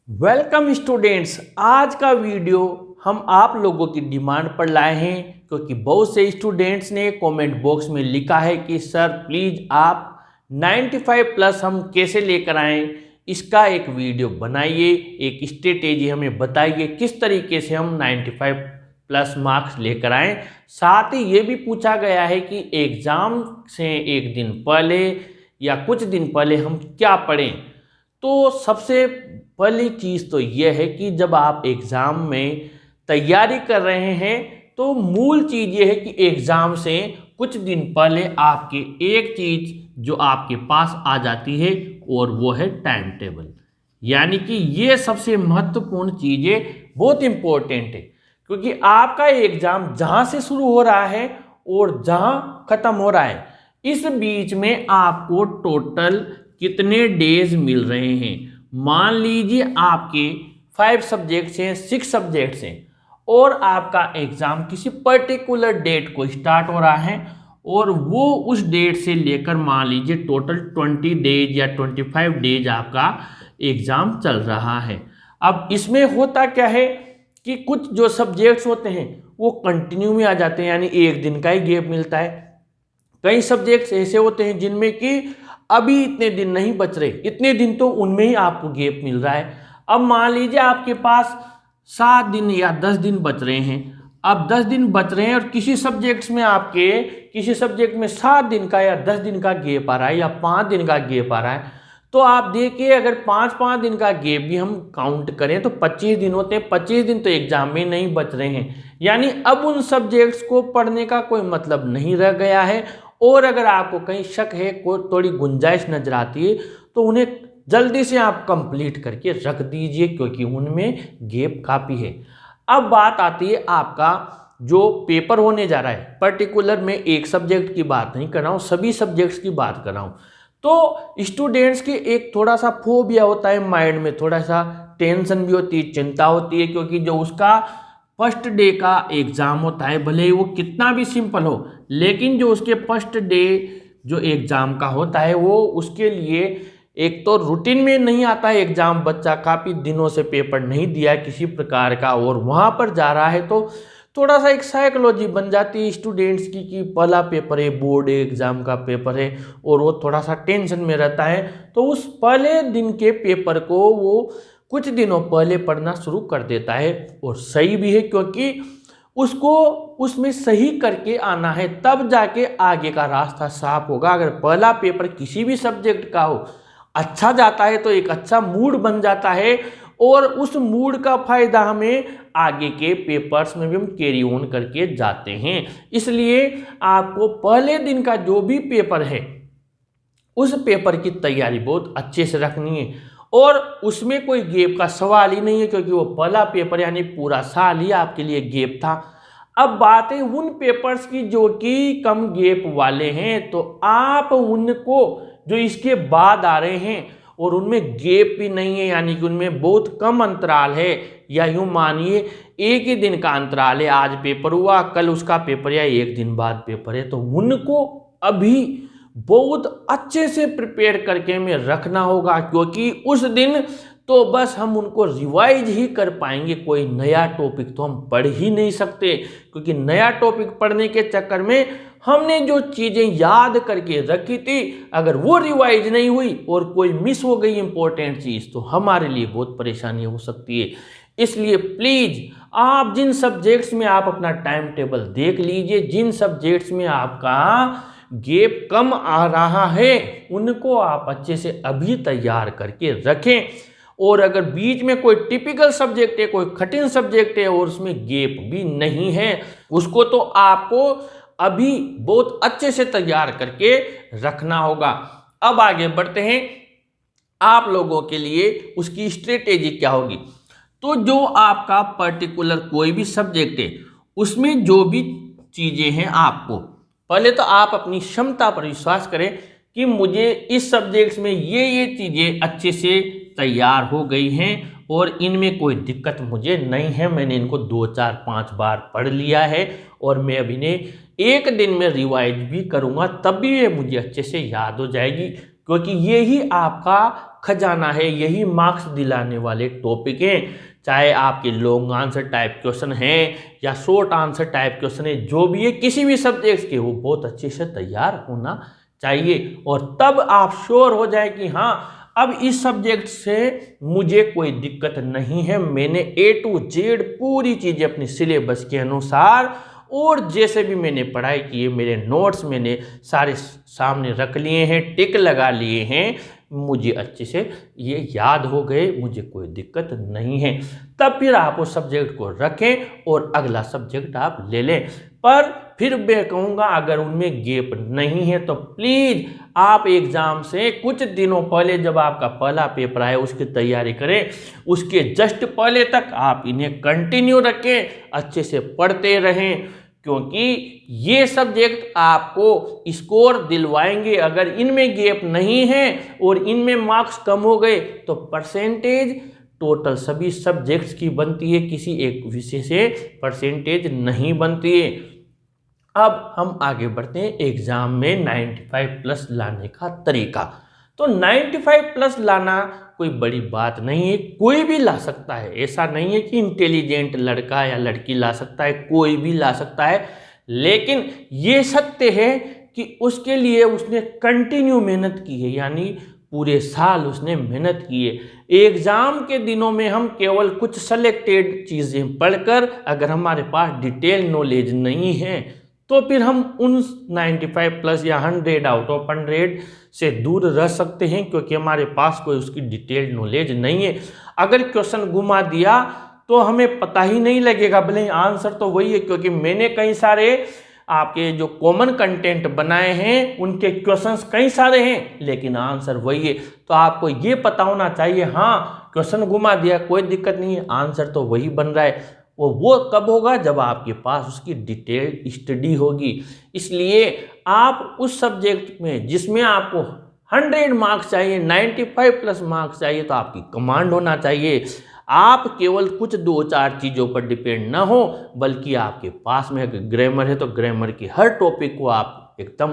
Welcome students. आज का video हम आप लोगों की डिमांड पर लाए हैं क्योंकि बहुत से स्टूडेंट्स ने कमेंट बॉक्स में लिखा है कि सर प्लीज़ आप 95 प्लस हम कैसे लेकर आएँ, इसका एक वीडियो बनाइए, एक स्ट्रेटेजी हमें बताइए किस तरीके से हम 95 प्लस मार्क्स लेकर आएँ। साथ ही ये भी पूछा गया है कि एग्ज़ाम से एक दिन पहले या कुछ दिन पहले हम क्या पढ़ें। तो सबसे पहली चीज़ तो यह है कि जब आप एग्ज़ाम में तैयारी कर रहे हैं तो मूल चीज़ ये है कि एग्ज़ाम से कुछ दिन पहले आपके एक चीज़ जो आपके पास आ जाती है और वो है टाइम टेबल। यानी कि ये सबसे महत्वपूर्ण चीज़ें बहुत इम्पोर्टेंट है क्योंकि आपका एग्ज़ाम जहाँ से शुरू हो रहा है और जहाँ ख़त्म हो रहा है इस बीच में आपको टोटल कितने डेज मिल रहे हैं। मान लीजिए आपके 5 सब्जेक्ट्स हैं, 6 सब्जेक्ट्स हैं और आपका एग्ज़ाम किसी पर्टिकुलर डेट को स्टार्ट हो रहा है और वो उस डेट से लेकर मान लीजिए टोटल 20 डेज या 25 डेज आपका एग्ज़ाम चल रहा है। अब इसमें होता क्या है कि कुछ जो सब्जेक्ट्स होते हैं वो कंटिन्यू में आ जाते हैं, यानी एक दिन का ही गैप मिलता है। कई सब्जेक्ट्स ऐसे होते हैं जिनमें कि अभी इतने दिन नहीं बच रहे, इतने दिन तो उनमें ही आपको गैप मिल रहा है। अब मान लीजिए आपके पास 7 दिन या 10 दिन बच रहे हैं। अब 10 दिन बच रहे हैं और किसी सब्जेक्ट्स में आपके किसी सब्जेक्ट में 7 दिन का या 10 दिन का गैप आ रहा है या 5 दिन का गैप आ रहा है। तो आप देखिए अगर 5-5 दिन का गैप भी हम काउंट करें तो 25 दिन होते हैं। 25 दिन तो एग्जाम में नहीं बच रहे हैं, यानी अब उन सब्जेक्ट्स को पढ़ने का कोई मतलब नहीं रह गया है। और अगर आपको कहीं शक है, कोई थोड़ी गुंजाइश नजर आती है तो उन्हें जल्दी से आप कंप्लीट करके रख दीजिए क्योंकि उनमें गैप काफ़ी है। अब बात आती है आपका जो पेपर होने जा रहा है, पर्टिकुलर मैं एक सब्जेक्ट की बात नहीं कर रहा हूँ, सभी सब्जेक्ट्स की बात कर रहा हूँ। तो स्टूडेंट्स की एक थोड़ा सा फोबिया होता है, माइंड में थोड़ा सा टेंशन भी होती है, चिंता होती है क्योंकि जो उसका फर्स्ट डे का एग्ज़ाम होता है भले ही वो कितना भी सिंपल हो, लेकिन जो उसके फर्स्ट डे जो एग्ज़ाम का होता है वो उसके लिए एक तो रूटीन में नहीं आता है एग्ज़ाम। बच्चा काफ़ी दिनों से पेपर नहीं दिया है किसी प्रकार का और वहाँ पर जा रहा है तो थोड़ा सा एक साइकोलॉजी बन जाती है स्टूडेंट्स की कि पहला पेपर है, बोर्ड एग्ज़ाम का पेपर है और वो थोड़ा सा टेंशन में रहता है। तो उस पहले दिन के पेपर को वो कुछ दिनों पहले पढ़ना शुरू कर देता है और सही भी है क्योंकि उसको उसमें सही करके आना है, तब जाके आगे का रास्ता साफ होगा। अगर पहला पेपर किसी भी सब्जेक्ट का हो अच्छा जाता है तो एक अच्छा मूड बन जाता है और उस मूड का फायदा हमें आगे के पेपर्स में भी हम कैरी ऑन करके जाते हैं। इसलिए आपको पहले दिन का जो भी पेपर है उस पेपर की तैयारी बहुत अच्छे से रखनी है और उसमें कोई गैप का सवाल ही नहीं है क्योंकि वो पहला पेपर यानी पूरा साल ही आपके लिए गैप था। अब बात है उन पेपर्स की जो कि कम गैप वाले हैं, तो आप उनको जो इसके बाद आ रहे हैं और उनमें गैप भी नहीं है यानी कि उनमें बहुत कम अंतराल है, या यूँ मानिए एक ही दिन का अंतराल है, आज पेपर हुआ कल उसका पेपर या एक दिन बाद पेपर है, तो उनको अभी बहुत अच्छे से प्रिपेयर करके हमें रखना होगा क्योंकि उस दिन तो बस हम उनको रिवाइज ही कर पाएंगे, कोई नया टॉपिक तो हम पढ़ ही नहीं सकते क्योंकि नया टॉपिक पढ़ने के चक्कर में हमने जो चीज़ें याद करके रखी थी अगर वो रिवाइज नहीं हुई और कोई मिस हो गई इंपॉर्टेंट चीज़ तो हमारे लिए बहुत परेशानी हो सकती है। इसलिए प्लीज़ आप जिन सब्जेक्ट्स में आप अपना टाइम टेबल देख लीजिए, जिन सब्जेक्ट्स में आपका गैप कम आ रहा है उनको आप अच्छे से अभी तैयार करके रखें। और अगर बीच में कोई टिपिकल सब्जेक्ट है, कोई कठिन सब्जेक्ट है और उसमें गैप भी नहीं है, उसको तो आपको अभी बहुत अच्छे से तैयार करके रखना होगा। अब आगे बढ़ते हैं, आप लोगों के लिए उसकी स्ट्रेटेजी क्या होगी। तो जो आपका पर्टिकुलर कोई भी सब्जेक्ट है उसमें जो भी चीज़ें हैं, आपको पहले तो आप अपनी क्षमता पर विश्वास करें कि मुझे इस सब्जेक्ट्स में ये चीज़ें अच्छे से तैयार हो गई हैं और इनमें कोई दिक्कत मुझे नहीं है, मैंने इनको 2-4-5 बार पढ़ लिया है और मैं अभी ने एक दिन में रिवाइज भी करूँगा तब भी ये मुझे अच्छे से याद हो जाएगी क्योंकि ये ही आपका खजाना है, यही मार्क्स दिलाने वाले टॉपिक हैं। चाहे आपके लॉन्ग आंसर टाइप क्वेश्चन हैं या शॉर्ट आंसर टाइप क्वेश्चन है, जो भी है किसी भी सब्जेक्ट के, वो बहुत अच्छे से तैयार होना चाहिए। और तब आप श्योर हो जाए कि हाँ, अब इस सब्जेक्ट से मुझे कोई दिक्कत नहीं है, मैंने A to Z पूरी चीज़ें अपनी सिलेबस के अनुसार और जैसे भी मैंने पढ़ाई की है, मेरे नोट्स मैंने सारे सामने रख लिए हैं, टिक लगा लिए हैं, मुझे अच्छे से ये याद हो गए, मुझे कोई दिक्कत नहीं है। तब फिर आप उस सब्जेक्ट को रखें और अगला सब्जेक्ट आप ले लें। पर फिर मैं कहूँगा, अगर उनमें गैप नहीं है तो प्लीज़ आप एग्ज़ाम से कुछ दिनों पहले, जब आपका पहला पेपर आए, उसकी तैयारी करें। उसके जस्ट पहले तक आप इन्हें कंटिन्यू रखें, अच्छे से पढ़ते रहें, क्योंकि ये सब्जेक्ट आपको स्कोर दिलवाएंगे। अगर इनमें गैप नहीं है और इनमें मार्क्स कम हो गए तो परसेंटेज टोटल सभी सब्जेक्ट्स की बनती है, किसी एक विषय से परसेंटेज नहीं बनती है। अब हम आगे बढ़ते हैं एग्जाम में 95+ लाने का तरीका। तो 95+ लाना कोई बड़ी बात नहीं है, कोई भी ला सकता है। ऐसा नहीं है कि इंटेलिजेंट लड़का या लड़की ला सकता है, कोई भी ला सकता है। लेकिन ये सत्य है कि उसके लिए उसने कंटिन्यू मेहनत की है, यानी पूरे साल उसने मेहनत की है। एग्ज़ाम के दिनों में हम केवल कुछ सेलेक्टेड चीज़ें पढ़कर, अगर हमारे पास डिटेल नॉलेज नहीं है, तो फिर हम उन 95+ या 100 आउट ऑफ 100 से दूर रह सकते हैं, क्योंकि हमारे पास कोई उसकी डिटेल्ड नॉलेज नहीं है। अगर क्वेश्चन घुमा दिया तो हमें पता ही नहीं लगेगा, भले आंसर तो वही है, क्योंकि मैंने कई सारे आपके जो कॉमन कंटेंट बनाए हैं, उनके क्वेश्चंस कई सारे हैं, लेकिन आंसर वही है। तो आपको ये पता होना चाहिए, हाँ क्वेश्चन घुमा दिया कोई दिक्कत नहीं है, आंसर तो वही बन रहा है। वो कब होगा? जब आपके पास उसकी डिटेल्ड स्टडी होगी। इसलिए आप उस सब्जेक्ट में जिसमें आपको 100 मार्क्स चाहिए, 95+ मार्क्स चाहिए, तो आपकी कमांड होना चाहिए। आप केवल कुछ 2-4 चीज़ों पर डिपेंड ना हो, बल्कि आपके पास में अगर ग्रामर है तो ग्रामर के हर टॉपिक को आप एकदम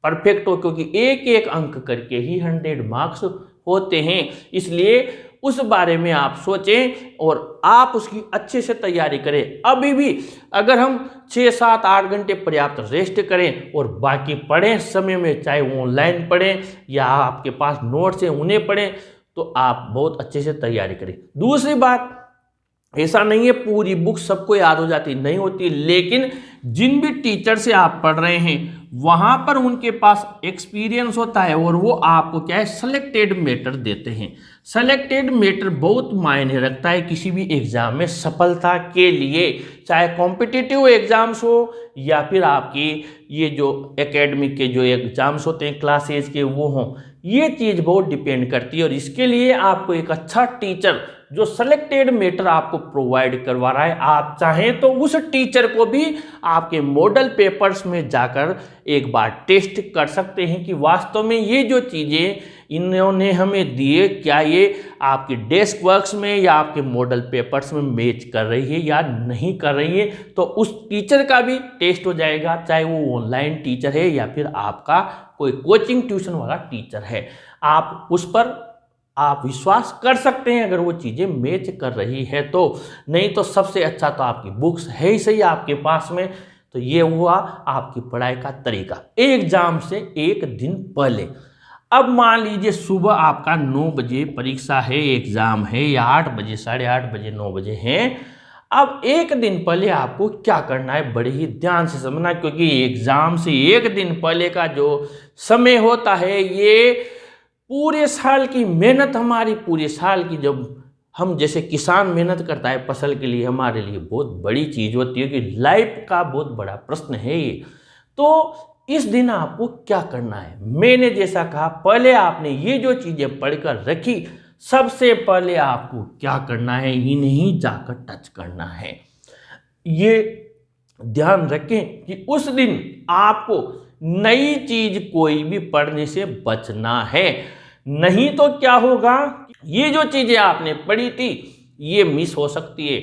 परफेक्ट हो, क्योंकि एक एक अंक करके ही 100 मार्क्स होते हैं। इसलिए उस बारे में आप सोचें और आप उसकी अच्छे से तैयारी करें। अभी भी अगर हम 6-7-8 घंटे पर्याप्त रेस्ट करें और बाकी पढ़ें समय में, चाहे वो ऑनलाइन पढ़ें या आपके पास नोट्स हैं उन्हें पढ़ें, तो आप बहुत अच्छे से तैयारी करें। दूसरी बात, ऐसा नहीं है पूरी बुक सबको याद हो जाती, नहीं होती, लेकिन जिन भी टीचर से आप पढ़ रहे हैं वहाँ पर उनके पास एक्सपीरियंस होता है और वो आपको क्या है, सेलेक्टेड मैटर देते हैं। सेलेक्टेड मैटर बहुत मायने रखता है किसी भी एग्ज़ाम में सफलता के लिए, चाहे कॉम्पिटिटिव एग्ज़ाम्स हो या फिर आपकी ये जो एकेडमिक के जो एग्ज़ाम्स होते हैं क्लासेज के वो हों। ये चीज़ बहुत डिपेंड करती है और इसके लिए आपको एक अच्छा टीचर जो सेलेक्टेड मैटर आपको प्रोवाइड करवा रहा है, आप चाहें तो उस टीचर को भी आपके मॉडल पेपर्स में जाकर एक बार टेस्ट कर सकते हैं कि वास्तव में ये जो चीज़ें इन्होंने हमें दिए, क्या ये आपके डेस्क वर्क्स में या आपके मॉडल पेपर्स में मैच कर रही है या नहीं कर रही है। तो उस टीचर का भी टेस्ट हो जाएगा, चाहे वो ऑनलाइन टीचर है या फिर आपका कोई कोचिंग ट्यूशन वाला टीचर है। आप उस पर आप विश्वास कर सकते हैं अगर वो चीज़ें मैच कर रही है तो। नहीं तो सबसे अच्छा तो आपकी बुक्स है ही सही आपके पास में। तो ये हुआ आपकी पढ़ाई का तरीका एग्जाम से एक दिन पहले। अब मान लीजिए सुबह आपका 9 बजे परीक्षा है, एग्ज़ाम है, या 8 बजे, 8:30 बजे, 9 बजे है। अब एक दिन पहले आपको क्या करना है, बड़े ही ध्यान से समझना, क्योंकि एग्ज़ाम से एक दिन पहले का जो समय होता है ये पूरे साल की मेहनत, हमारी पूरे साल की, जब हम जैसे किसान मेहनत करता है फसल के लिए, हमारे लिए बहुत बड़ी चीज़ होती है कि लाइफ का बहुत बड़ा प्रश्न है ये। तो इस दिन आपको क्या करना है, मैंने जैसा कहा पहले आपने ये जो चीज़ें पढ़कर रखी, सबसे पहले आपको क्या करना है, इन्हें जाकर टच करना है। ये ध्यान रखें कि उस दिन आपको नई चीज़ कोई भी पढ़ने से बचना है, नहीं तो क्या होगा, ये जो चीज़ें आपने पढ़ी थी ये मिस हो सकती है।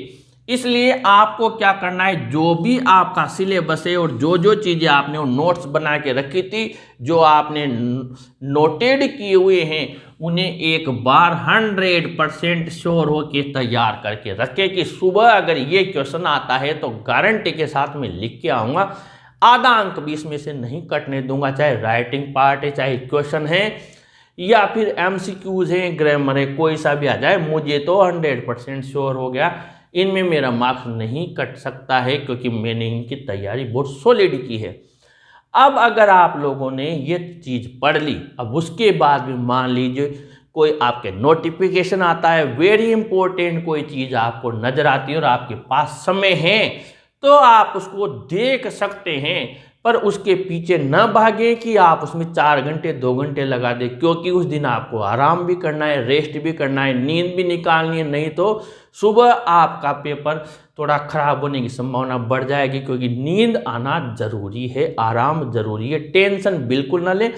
इसलिए आपको क्या करना है, जो भी आपका सिलेबस है और जो जो चीज़ें आपने नोट्स बना के रखी थी, जो आपने नोटेड किए हुए हैं, उन्हें एक बार 100% श्योर होके तैयार करके रखें कि सुबह अगर ये क्वेश्चन आता है तो गारंटी के साथ में लिख के आऊँगा, आधा अंक भी इसमें से नहीं कटने दूंगा, चाहे राइटिंग पार्ट है, चाहे क्वेश्चन है या फिर MCQs हैं, ग्रामर है, कोई सा भी आ जाए, मुझे तो 100% श्योर हो गया इनमें मेरा मार्क्स नहीं कट सकता है, क्योंकि मैंने इनकी तैयारी बहुत सॉलिड की है। अब अगर आप लोगों ने ये चीज़ पढ़ ली, अब उसके बाद भी मान लीजिए कोई आपके नोटिफिकेशन आता है, वेरी इंपॉर्टेंट कोई चीज़ आपको नज़र आती है और आपके पास समय है, तो आप उसको देख सकते हैं, पर उसके पीछे न भागें कि आप उसमें 4 घंटे 2 घंटे लगा दें, क्योंकि उस दिन आपको आराम भी करना है, रेस्ट भी करना है, नींद भी निकालनी है, नहीं तो सुबह आपका पेपर थोड़ा खराब होने की संभावना बढ़ जाएगी, क्योंकि नींद आना जरूरी है, आराम जरूरी है। टेंशन बिल्कुल ना लें,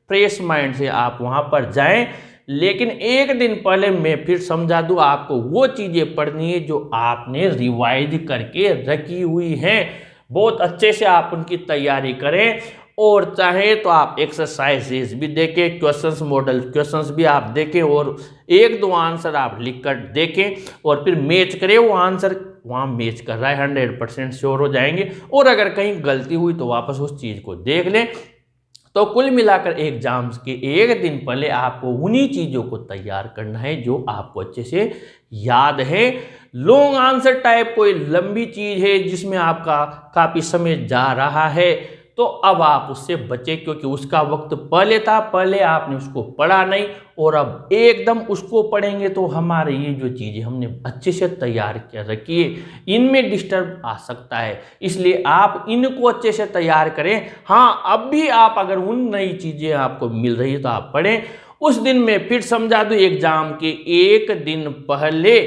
फ्रेश माइंड से आप वहाँ पर जाएं। लेकिन एक दिन पहले मैं फिर समझा दूँ, आपको वो चीज़ें पढ़नी है जो आपने रिवाइज करके रखी हुई हैं, बहुत अच्छे से आप उनकी तैयारी करें। और चाहे तो आप एक्सरसाइजेज भी देखें, क्वेश्चंस मॉडल क्वेश्चंस भी आप देखें और 1-2 आंसर आप लिख कर देखें और फिर मैच करें, वो आंसर वहाँ मैच कर रहा है 100% श्योर हो जाएंगे। और अगर कहीं गलती हुई तो वापस उस चीज़ को देख लें। तो कुल मिलाकर एग्जाम्स के एक दिन पहले आपको उन्हीं चीज़ों को तैयार करना है जो आपको अच्छे से याद है। लॉन्ग आंसर टाइप कोई लंबी चीज़ है जिसमें आपका काफ़ी समय जा रहा है, तो अब आप उससे बचें, क्योंकि उसका वक्त पहले था, पहले आपने उसको पढ़ा नहीं, और अब एकदम उसको पढ़ेंगे तो हमारे ये जो चीज़ें हमने अच्छे से तैयार कर रखी है, इनमें डिस्टर्ब आ सकता है। इसलिए आप इनको अच्छे से तैयार करें। हाँ, अब भी आप अगर उन नई चीज़ें आपको मिल रही है तो आप पढ़ें। उस दिन में फिर समझा दूँ, एग्जाम के एक दिन पहले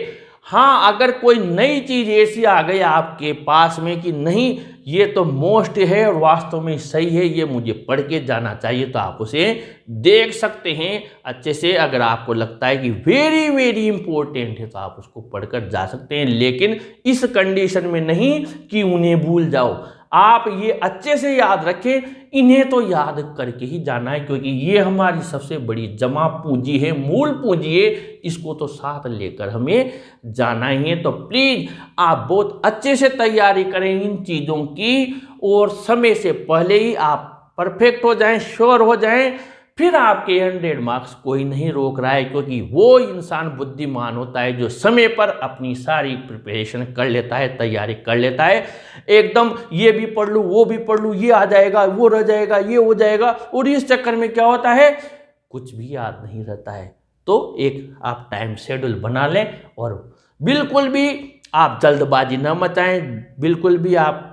हाँ, अगर कोई नई चीज़ ऐसी आ गई आपके पास में कि नहीं ये तो मोस्ट है और वास्तव में सही है, ये मुझे पढ़ के जाना चाहिए, तो आप उसे देख सकते हैं अच्छे से। अगर आपको लगता है कि वेरी वेरी इंपॉर्टेंट है तो आप उसको पढ़कर जा सकते हैं, लेकिन इस कंडीशन में नहीं कि उन्हें भूल जाओ। आप ये अच्छे से याद रखें, इन्हें तो याद करके ही जाना है, क्योंकि ये हमारी सबसे बड़ी जमा पूंजी है, मूल पूंजी है, इसको तो साथ लेकर हमें जाना ही है। तो प्लीज़ आप बहुत अच्छे से तैयारी करें इन चीज़ों की, और समय से पहले ही आप परफेक्ट हो जाएं, श्योर हो जाएं, फिर आपके 100 मार्क्स कोई नहीं रोक रहा है, क्योंकि वो इंसान बुद्धिमान होता है जो समय पर अपनी सारी प्रिपरेशन कर लेता है, तैयारी कर लेता है। एकदम ये भी पढ़ लूँ, वो भी पढ़ लूँ, ये आ जाएगा, वो रह जाएगा, ये हो जाएगा, और इस चक्कर में क्या होता है, कुछ भी याद नहीं रहता है। तो एक आप टाइम शेड्यूल बना लें, और बिल्कुल भी आप जल्दबाजी ना मचाएं, बिल्कुल भी आप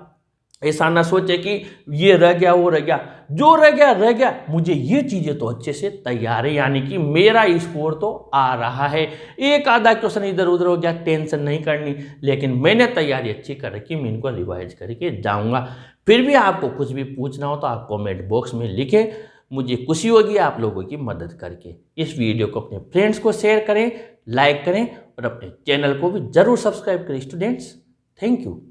ऐसा ना सोचे कि ये रह गया, वो रह गया, जो रह गया रह गया, मुझे ये चीज़ें तो अच्छे से तैयार है, यानी कि मेरा स्कोर तो आ रहा है। एक आधा क्वेश्चन इधर उधर हो गया, टेंशन नहीं करनी, लेकिन मैंने तैयारी अच्छी कर रखी, मैं इनको रिवाइज करके जाऊंगा। फिर भी आपको कुछ भी पूछना हो तो आप कमेंट बॉक्स में लिखें, मुझे खुशी होगी आप लोगों की मदद करके। इस वीडियो को अपने फ्रेंड्स को शेयर करें, लाइक करें, और अपने चैनल को भी जरूर सब्सक्राइब करें स्टूडेंट्स। Thank you.